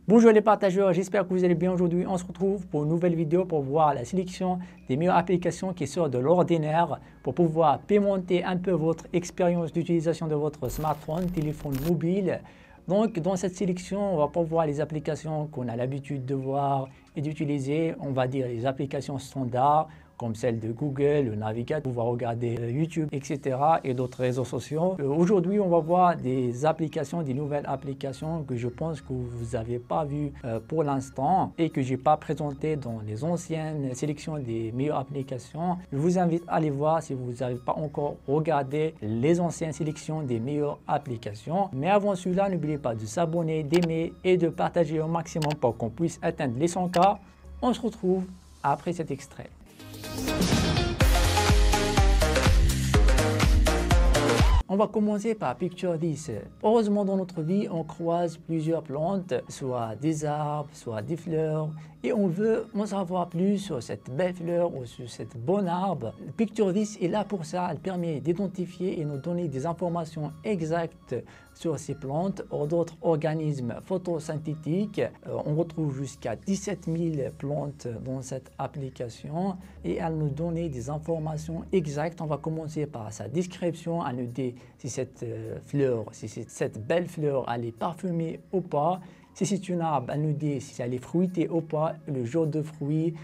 Bonjour les partageurs, j'espère que vous allez bien. Aujourd'hui, on se retrouve pour une nouvelle vidéo pour voir la sélection des meilleures applications qui sortent de l'ordinaire pour pouvoir pimenter un peu votre expérience d'utilisation de votre smartphone, téléphone mobile. Donc, dans cette sélection, on va pas voir les applications qu'on a l'habitude de voir et d'utiliser. On va dire les applications standards, comme celle de Google, le navigateur, pouvoir regarder YouTube, etc. et d'autres réseaux sociaux. Aujourd'hui, on va voir des applications, des nouvelles applications que je pense que vous n'avez pas vues pour l'instant et que je n'ai pas présentées dans les anciennes sélections des meilleures applications. Je vous invite à aller voir si vous n'avez pas encore regardé les anciennes sélections des meilleures applications. Mais avant cela, n'oubliez pas de s'abonner, d'aimer et de partager au maximum pour qu'on puisse atteindre les 100K. On se retrouve après cet extrait. On va commencer par Picture This. Heureusement, dans notre vie, on croise plusieurs plantes, soit des arbres, soit des fleurs, et on veut en savoir plus sur cette belle fleur ou sur cette bonne arbre. Picture This est là pour ça. Elle permet d'identifier et nous donner des informations exactes sur ces plantes ou d'autres organismes photosynthétiques. On retrouve jusqu'à 17 000 plantes dans cette application et elle nous donne des informations exactes. On va commencer par sa description. Elle nous dit si cette fleur, si cette belle fleur, elle est parfumée ou pas. Si c'est une arbre, elle nous dit si elle est fruitée ou pas, le genre de fruit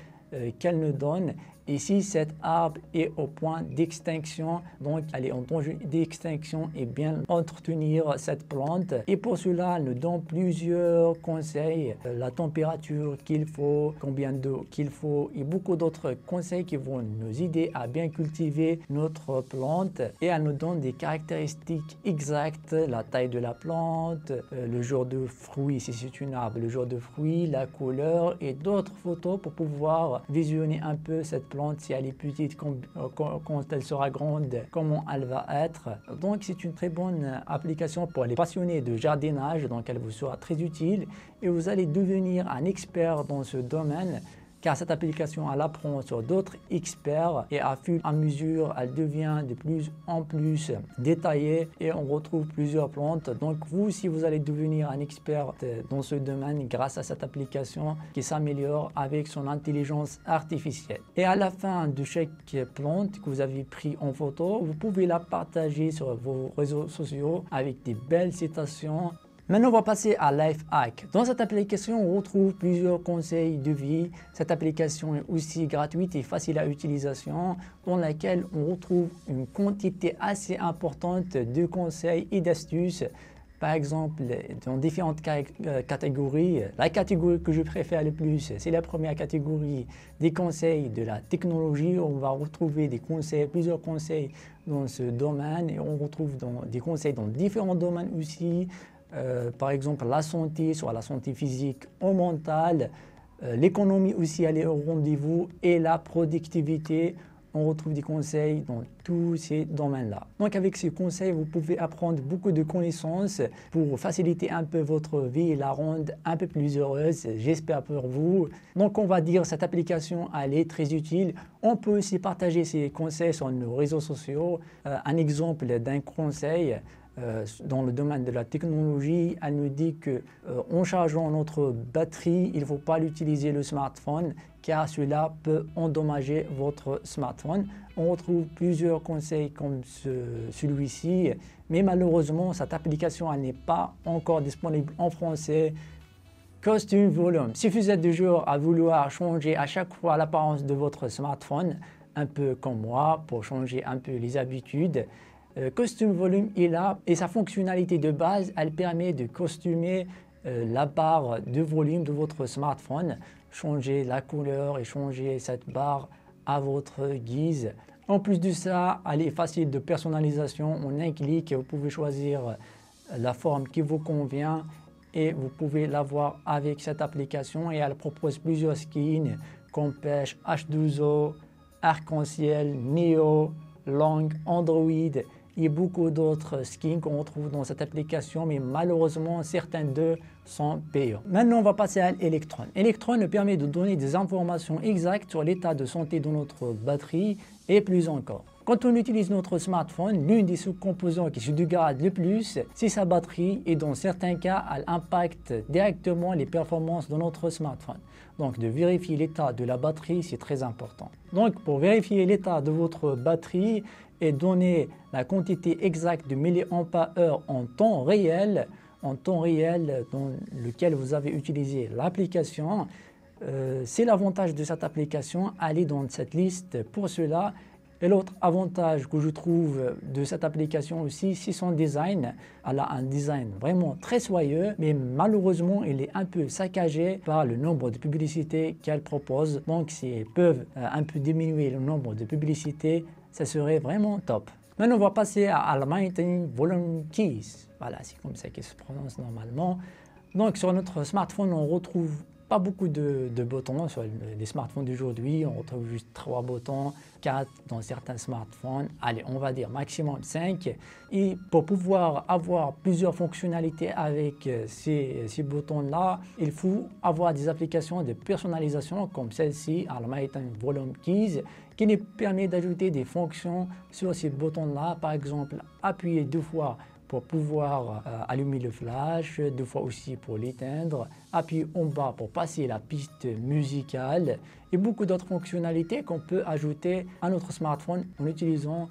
qu'elle nous donne. Et si cet arbre est au point d'extinction, donc elle est en danger d'extinction, et bien entretenir cette plante. Et pour cela, elle nous donne plusieurs conseils, la température qu'il faut, combien d'eau qu'il faut, et beaucoup d'autres conseils qui vont nous aider à bien cultiver notre plante. Et elle nous donne des caractéristiques exactes, la taille de la plante, le genre de fruit, si c'est une arbre, le genre de fruit, la couleur et d'autres photos pour pouvoir visionner un peu cette plante. Si elle est petite, quand elle sera grande, comment elle va être. Donc c'est une très bonne application pour les passionnés de jardinage, donc elle vous sera très utile et vous allez devenir un expert dans ce domaine, car cette application elle apprend sur d'autres experts et à fur et à mesure elle devient de plus en plus détaillée et on retrouve plusieurs plantes. Donc vous, si vous allez devenir un expert dans ce domaine grâce à cette application qui s'améliore avec son intelligence artificielle. Et à la fin de chaque plante que vous avez pris en photo, vous pouvez la partager sur vos réseaux sociaux avec des belles citations. Maintenant, on va passer à Life Hack. Dans cette application, on retrouve plusieurs conseils de vie. Cette application est aussi gratuite et facile à utilisation, dans laquelle on retrouve une quantité assez importante de conseils et d'astuces. Par exemple, dans différentes catégories. La catégorie que je préfère le plus, c'est la première catégorie des conseils de la technologie. On va retrouver des conseils, plusieurs conseils dans ce domaine et on retrouve des conseils dans différents domaines aussi. Par exemple la santé, soit la santé physique ou mentale, l'économie aussi elle est au rendez-vous et la productivité, on retrouve des conseils dans tous ces domaines-là. Donc avec ces conseils, vous pouvez apprendre beaucoup de connaissances pour faciliter un peu votre vie et la rendre un peu plus heureuse, j'espère pour vous. Donc on va dire cette application elle est très utile. On peut aussi partager ces conseils sur nos réseaux sociaux. Un exemple d'un conseil dans le domaine de la technologie, elle nous dit que en chargeant notre batterie, il ne faut pas l'utiliser le smartphone car cela peut endommager votre smartphone. On retrouve plusieurs conseils comme celui-ci, mais malheureusement cette application elle n'est pas encore disponible en français. Costume volume. Si vous êtes du genre à vouloir changer à chaque fois l'apparence de votre smartphone, un peu comme moi, pour changer un peu les habitudes, Costume Volume est là et sa fonctionnalité de base, elle permet de costumer la barre de volume de votre smartphone, changer la couleur et changer cette barre à votre guise. En plus de ça, elle est facile de personnalisation. En un clic, vous pouvez choisir la forme qui vous convient et vous pouvez l'avoir avec cette application et elle propose plusieurs skins comme pêche, H2O, arc-en-ciel, Neo, Long, Android et beaucoup d'autres skins qu'on retrouve dans cette application, mais malheureusement certains d'eux sont payants. Maintenant on va passer à Electron. Electron nous permet de donner des informations exactes sur l'état de santé de notre batterie et plus encore. Quand on utilise notre smartphone, l'une des sous-composants qui se dégrade le plus, c'est sa batterie et dans certains cas, elle impacte directement les performances de notre smartphone. Donc de vérifier l'état de la batterie, c'est très important. Donc pour vérifier l'état de votre batterie et donner la quantité exacte de milliampères-heure en temps réel dans lequel vous avez utilisé l'application, c'est l'avantage de cette application, elle est dans cette liste pour cela. Et l'autre avantage que je trouve de cette application aussi, c'est son design. Elle a un design vraiment très soyeux, mais malheureusement, il est un peu saccagé par le nombre de publicités qu'elle propose. Donc, s'ils peuvent un peu diminuer le nombre de publicités, ça serait vraiment top. Maintenant, on va passer à Almighty Volume Keys. Voilà, c'est comme ça qu'il se prononce normalement. Donc, sur notre smartphone, on retrouve pas beaucoup de boutons sur les smartphones d'aujourd'hui. On retrouve juste 3 boutons, 4 dans certains smartphones. Allez, on va dire maximum 5. Et pour pouvoir avoir plusieurs fonctionnalités avec ces boutons-là, il faut avoir des applications de personnalisation comme celle-ci, Almighty Volume Keys, qui nous permet d'ajouter des fonctions sur ces boutons-là. Par exemple, appuyer 2 fois pour pouvoir allumer le flash, 2 fois aussi pour l'éteindre, appuyer en bas pour passer la piste musicale et beaucoup d'autres fonctionnalités qu'on peut ajouter à notre smartphone en utilisant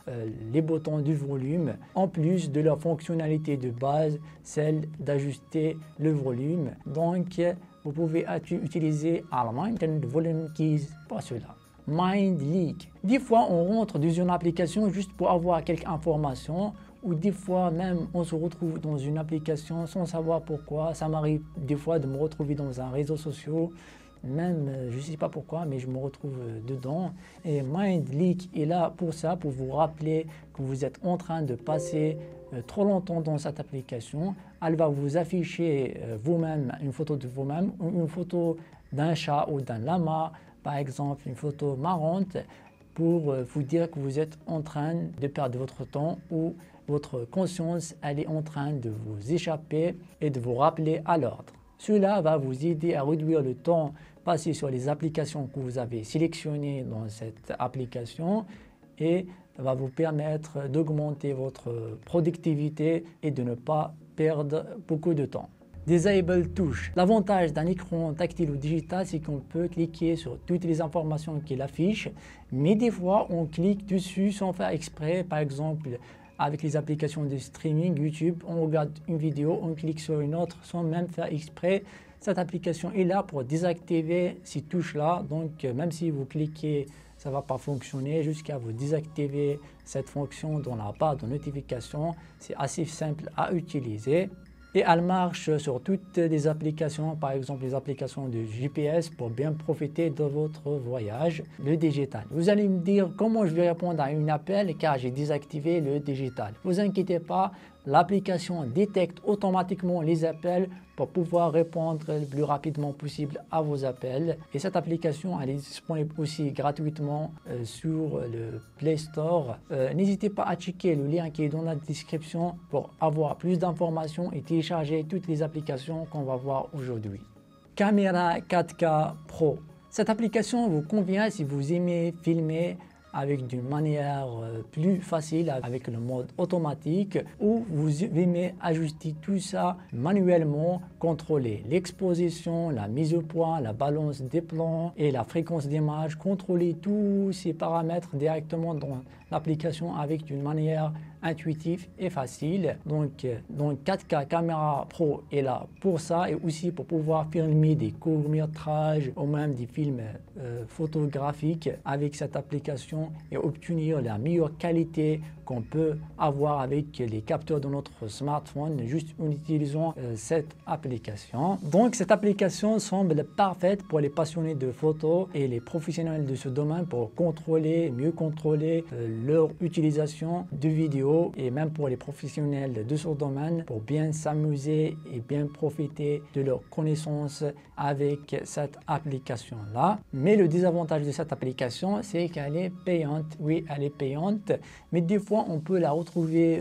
les boutons du volume, en plus de leur fonctionnalité de base, celle d'ajuster le volume. Donc, vous pouvez utiliser Almighty Volume Keys pour cela. Mindleak. Des fois, on rentre dans une application juste pour avoir quelques informations, ou des fois même on se retrouve dans une application sans savoir pourquoi. Ça m'arrive des fois de me retrouver dans un réseau social, même je ne sais pas pourquoi, mais je me retrouve dedans. Et Mindleak est là pour ça, pour vous rappeler que vous êtes en train de passer trop longtemps dans cette application. Elle va vous afficher vous-même une photo de vous-même, une photo d'un chat ou d'un lama, par exemple une photo marrante, pour vous dire que vous êtes en train de perdre votre temps ou votre conscience elle est en train de vous échapper et de vous rappeler à l'ordre. Cela va vous aider à réduire le temps passé sur les applications que vous avez sélectionnées dans cette application et va vous permettre d'augmenter votre productivité et de ne pas perdre beaucoup de temps. Disable Touch. L'avantage d'un écran tactile ou digital, c'est qu'on peut cliquer sur toutes les informations qu'il affiche, mais des fois on clique dessus sans faire exprès. Par exemple, avec les applications de streaming, YouTube, on regarde une vidéo, on clique sur une autre sans même faire exprès. Cette application est là pour désactiver ces touches-là. Donc, même si vous cliquez, ça ne va pas fonctionner jusqu'à vous désactiver cette fonction dans la barre de notification. C'est assez simple à utiliser. Et elle marche sur toutes les applications, par exemple les applications de GPS pour bien profiter de votre voyage, le digital. Vous allez me dire comment je vais répondre à un appel car j'ai désactivé le digital. Ne vous inquiétez pas, l'application détecte automatiquement les appels pour pouvoir répondre le plus rapidement possible à vos appels. Et cette application elle est disponible aussi gratuitement sur le Play Store. N'hésitez pas à checker le lien qui est dans la description pour avoir plus d'informations et télécharger toutes les applications qu'on va voir aujourd'hui. Caméra 4K Pro. Cette application vous convient si vous aimez filmer avec d'une manière plus facile avec le mode automatique ou vous aimez ajuster tout ça manuellement, contrôler l'exposition, la mise au point, la balance des plans et la fréquence d'image, contrôler tous ces paramètres directement dans l'application avec une manière intuitive et facile. Donc 4K Camera Pro est là pour ça et aussi pour pouvoir filmer des courts-métrages ou même des films photographiques avec cette application et obtenir la meilleure qualité qu'on peut avoir avec les capteurs de notre smartphone juste en utilisant cette application. Donc cette application semble parfaite pour les passionnés de photos et les professionnels de ce domaine pour mieux contrôler leur utilisation de vidéos et même pour les professionnels de ce domaine pour bien s'amuser et bien profiter de leurs connaissances avec cette application-là. Mais le désavantage de cette application, c'est qu'elle est payante. Oui, elle est payante, mais des fois on peut la retrouver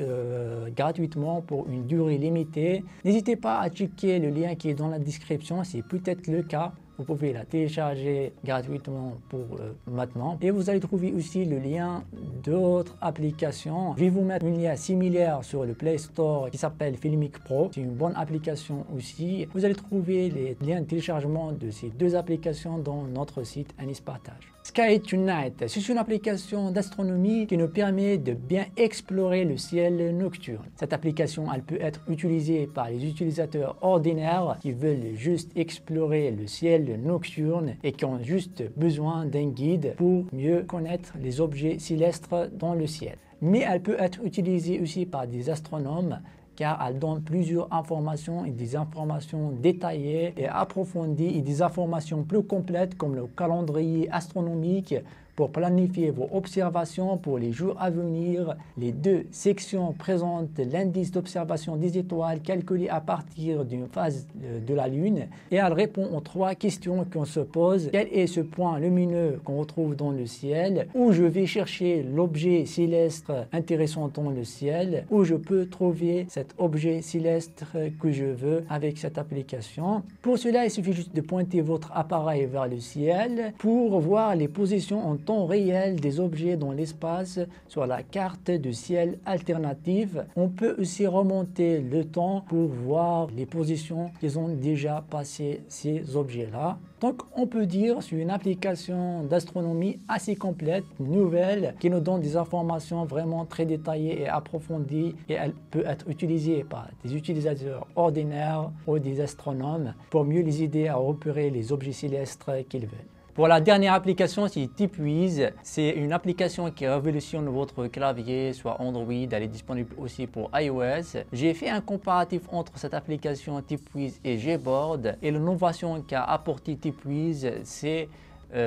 gratuitement pour une durée limitée. N'hésitez pas à checker le lien qui est dans la description, c'est peut-être le cas Vous pouvez la télécharger gratuitement pour maintenant. Et vous allez trouver aussi le lien d'autres applications. Je vais vous mettre un lien similaire sur le Play Store qui s'appelle Filmic Pro. C'est une bonne application aussi. Vous allez trouver les liens de téléchargement de ces deux applications dans notre site Anis Partage. Sky Tonight, c'est une application d'astronomie qui nous permet de bien explorer le ciel nocturne. Cette application, elle peut être utilisée par les utilisateurs ordinaires qui veulent juste explorer le ciel nocturne et qui ont juste besoin d'un guide pour mieux connaître les objets célestes dans le ciel. Mais elle peut être utilisée aussi par des astronomes car elle donne plusieurs informations et des informations détaillées et approfondies et des informations plus complètes comme le calendrier astronomique pour planifier vos observations pour les jours à venir. Les deux sections présentent l'indice d'observation des étoiles calculé à partir d'une phase de la Lune et elle répond aux trois questions qu'on se pose. Quel est ce point lumineux qu'on retrouve dans le ciel? Où je vais chercher l'objet céleste intéressant dans le ciel? Où je peux trouver cet objet céleste que je veux avec cette application? Pour cela, il suffit juste de pointer votre appareil vers le ciel pour voir les positions en temps réel des objets dans l'espace sur la carte de ciel alternative. On peut aussi remonter le temps pour voir les positions qu'ils ont déjà passé ces objets-là. Donc on peut dire c'est une application d'astronomie assez complète, nouvelle, qui nous donne des informations vraiment très détaillées et approfondies et elle peut être utilisée par des utilisateurs ordinaires ou des astronomes pour mieux les aider à repérer les objets célestes qu'ils veulent. Pour la dernière application, c'est TipWiz. C'est une application qui révolutionne votre clavier, soit Android. Elle est disponible aussi pour iOS. J'ai fait un comparatif entre cette application TipWiz et Gboard. Et l'innovation qu'a apporté TipWiz, c'est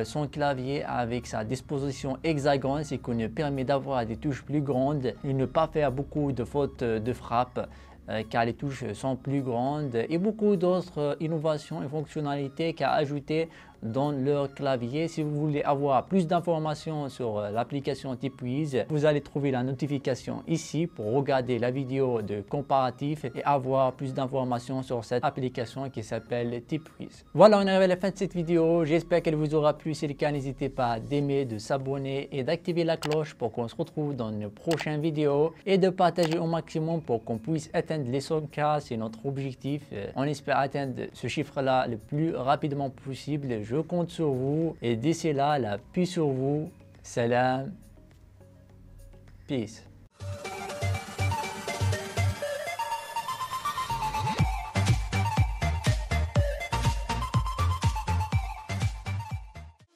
son clavier avec sa disposition hexagone, ce qui nous permet d'avoir des touches plus grandes et ne pas faire beaucoup de fautes de frappe. Car les touches sont plus grandes et beaucoup d'autres innovations et fonctionnalités qu'a ajouté dans leur clavier. Si vous voulez avoir plus d'informations sur l'application TipWiz, vous allez trouver la notification ici pour regarder la vidéo de comparatif et avoir plus d'informations sur cette application qui s'appelle TipWiz. Voilà, on est arrivé à la fin de cette vidéo. J'espère qu'elle vous aura plu. Si c'est le cas, n'hésitez pas d'aimer, de s'abonner et d'activer la cloche pour qu'on se retrouve dans une prochaine vidéo et de partager au maximum pour qu'on puisse atteindre les 100K. C'est notre objectif. On espère atteindre ce chiffre-là le plus rapidement possible. Je compte sur vous et d'ici là, la paix sur vous. Salam. Peace.